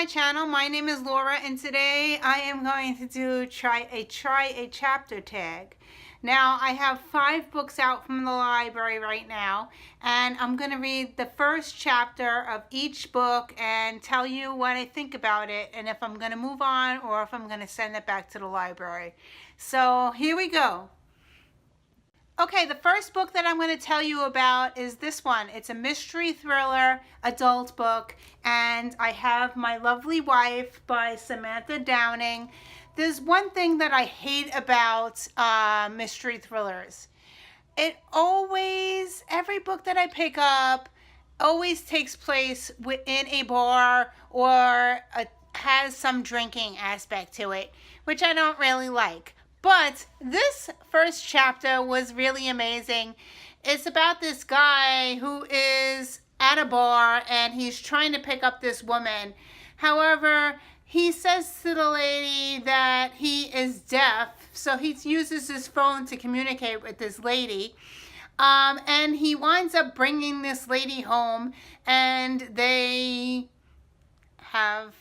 my channel. My name is Laura, and today I am going to try a chapter tag. Now, I have 5 books out from the library right now, and I'm going to read the first chapter of each book and tell you what I think about it, and if I'm going to move on or if I'm going to send it back to the library. So, here we go. Okay, the first book that I'm going to tell you about is this one. It's a mystery thriller adult book, and I have My Lovely Wife by Samantha Downing. There's one thing that I hate about mystery thrillers. Every book that I pick up always takes place within a bar or has some drinking aspect to it, which I don't really like. But this first chapter was really amazing. It's about this guy who is at a bar and he's trying to pick up this woman. However, he says to the lady that he is deaf, so he uses his phone to communicate with this lady. And he winds up bringing this lady home, and they have...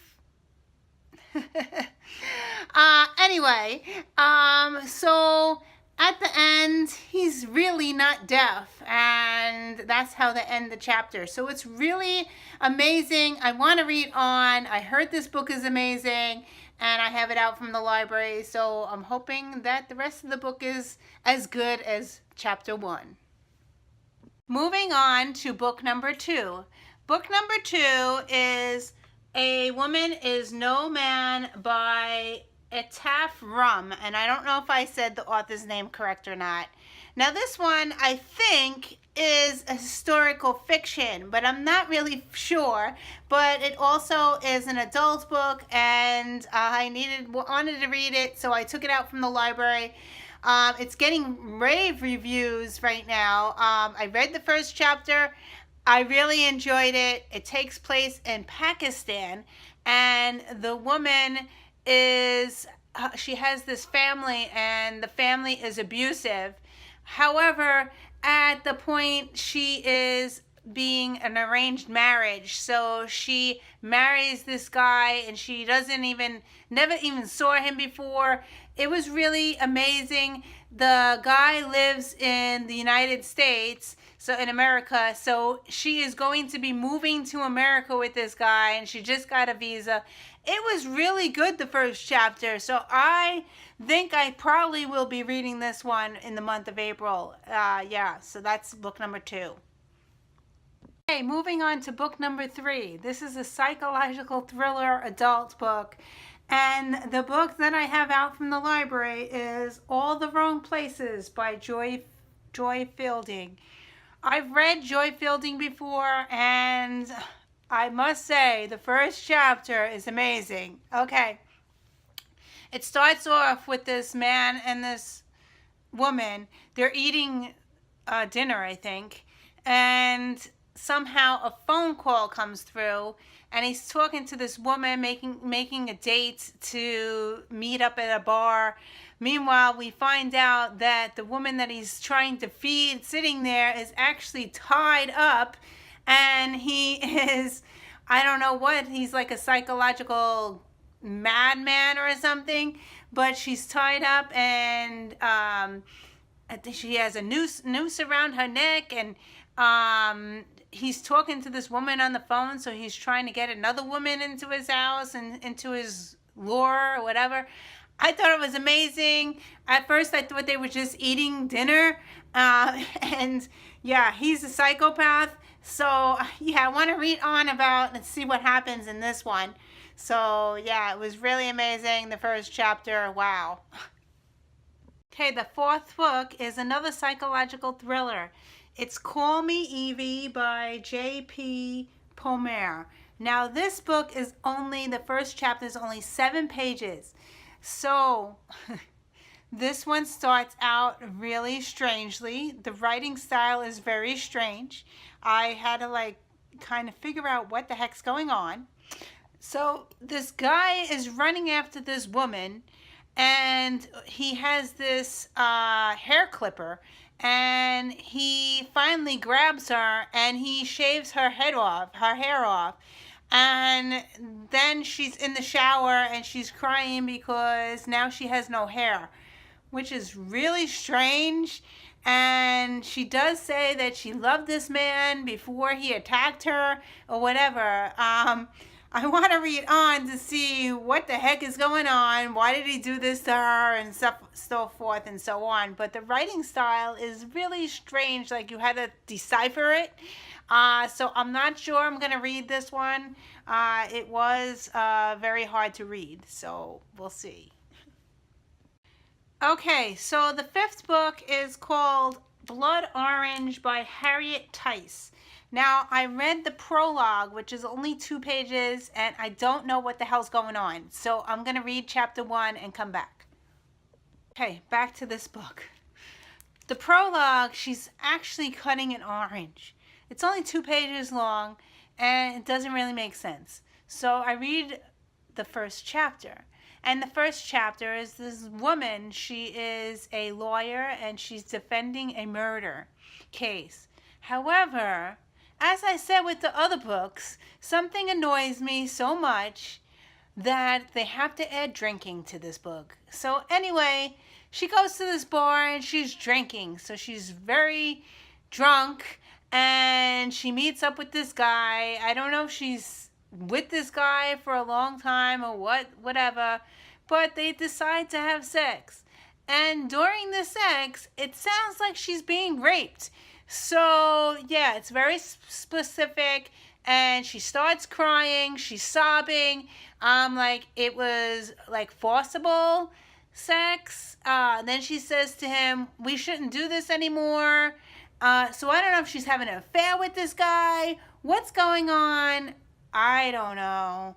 so at the end, he's really not deaf, and that's how they end the chapter. So it's really amazing. I want to read on. I heard this book is amazing, and I have it out from the library, so I'm hoping that the rest of the book is as good as chapter 1. Moving on to book number 2. Book number 2 is A Woman Is No Man by TryAChapterTag, and I don't know if I said the author's name correct or not. Now this one, I think, is a historical fiction, but I'm not really sure. But it also is an adult book, and I wanted to read it, so I took it out from the library. It's getting rave reviews right now. I read the first chapter. I really enjoyed it. It takes place in Pakistan, and the woman she has this family, and the family is abusive. However, at the point she is being an arranged marriage, so she marries this guy, and she never even saw him before. It was really amazing. The guy lives in the United States, so in America, so she is going to be moving to America with this guy, and she just got a visa. It was really good, the first chapter, so I think I probably will be reading this one in the month of April. So that's book number 2. Okay, moving on to book number 3. This is a psychological thriller adult book, and the book that I have out from the library is All the Wrong Places by Joy Fielding. I've read Joy Fielding before, and I must say the first chapter is amazing. Okay, it starts off with this man and this woman. They're eating dinner, I think, and somehow a phone call comes through, and he's talking to this woman, making a date to meet up at a bar. Meanwhile, we find out that the woman that he's trying to feed sitting there is actually tied up, and he is, I don't know what, he's like a psychological madman or something, but she's tied up, and I think she has a noose around her neck, and he's talking to this woman on the phone, so he's trying to get another woman into his house and into his lure or whatever. I thought it was amazing. At first, I thought they were just eating dinner, and yeah, he's a psychopath. So yeah, I want to read on about and see what happens in this one. So yeah, it was really amazing, the first chapter. Wow. Okay, the 4th book is another psychological thriller. It's Call Me Evie by J.P. Palmer. Now this book is the first chapter is only 7 pages. So this one starts out really strangely. The writing style is very strange. I had to kind of figure out what the heck's going on. So this guy is running after this woman, and he has this hair clipper, and he finally grabs her and he shaves her hair off, And then she's in the shower and she's crying because now she has no hair, which is really strange. And she does say that she loved this man before he attacked her or whatever. I want to read on to see what the heck is going on. Why did he do this to her and so forth and so on. But the writing style is really strange. Like you had to decipher it. So I'm not sure I'm going to read this one. It was very hard to read. So we'll see. Okay, so the 5th book is called Blood Orange by Harriet Tice. Now, I read the prologue, which is only 2 pages, and I don't know what the hell's going on. So I'm going to read chapter 1 and come back. Okay, back to this book. The prologue, she's actually cutting an orange. It's only 2 pages long, and it doesn't really make sense. So I read the first chapter. And the first chapter is this woman. She is a lawyer, and she's defending a murder case. However, as I said with the other books, something annoys me so much that they have to add drinking to this book. So anyway, she goes to this bar and she's drinking. So she's very drunk and she meets up with this guy. I don't know if she's with this guy for a long time or whatever, but they decide to have sex. And during the sex, it sounds like she's being raped. So yeah, it's very specific, and she starts crying, she's sobbing, like it was like forcible sex. Then she says to him, we shouldn't do this anymore. So I don't know if she's having an affair with this guy. What's going on? I don't know.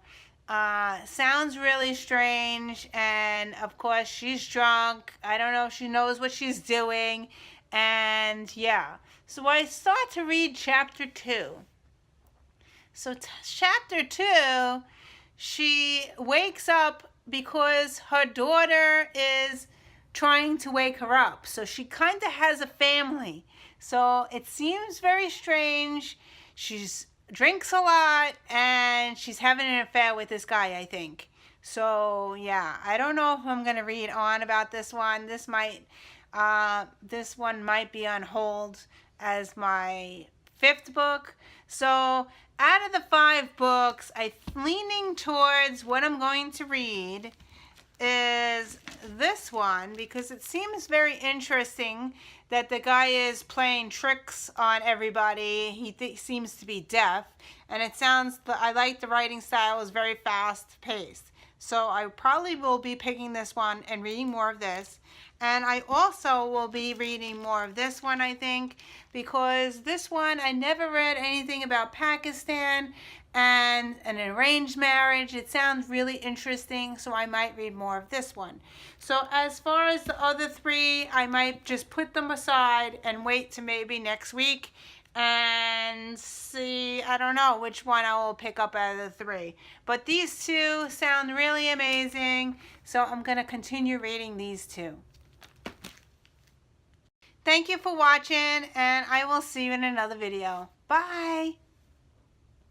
Sounds really strange, and of course she's drunk. I don't know if she knows what she's doing. And yeah, so I start to read chapter 2. So chapter 2, she wakes up because her daughter is trying to wake her up. So she kind of has a family. So it seems very strange. She's drinks a lot and she's having an affair with this guy, I think. So yeah, I don't know if I'm going to read on about this one. This one might be on hold as my 5th book. So out of the 5 books, I'm leaning towards what I'm going to read is this one, because it seems very interesting that the guy is playing tricks on everybody. He seems to be deaf, and I like the writing style. Is very fast paced. So I probably will be picking this one and reading more of this. And I also will be reading more of this one, I think, because this one, I never read anything about Pakistan and an arranged marriage. It sounds really interesting, so I might read more of this one. So as far as the other 3, I might just put them aside and wait to maybe next week and see, I don't know which one I will pick up out of the 3. But these 2 sound really amazing, so I'm going to continue reading these 2. Thank you for watching, and I will see you in another video. Bye!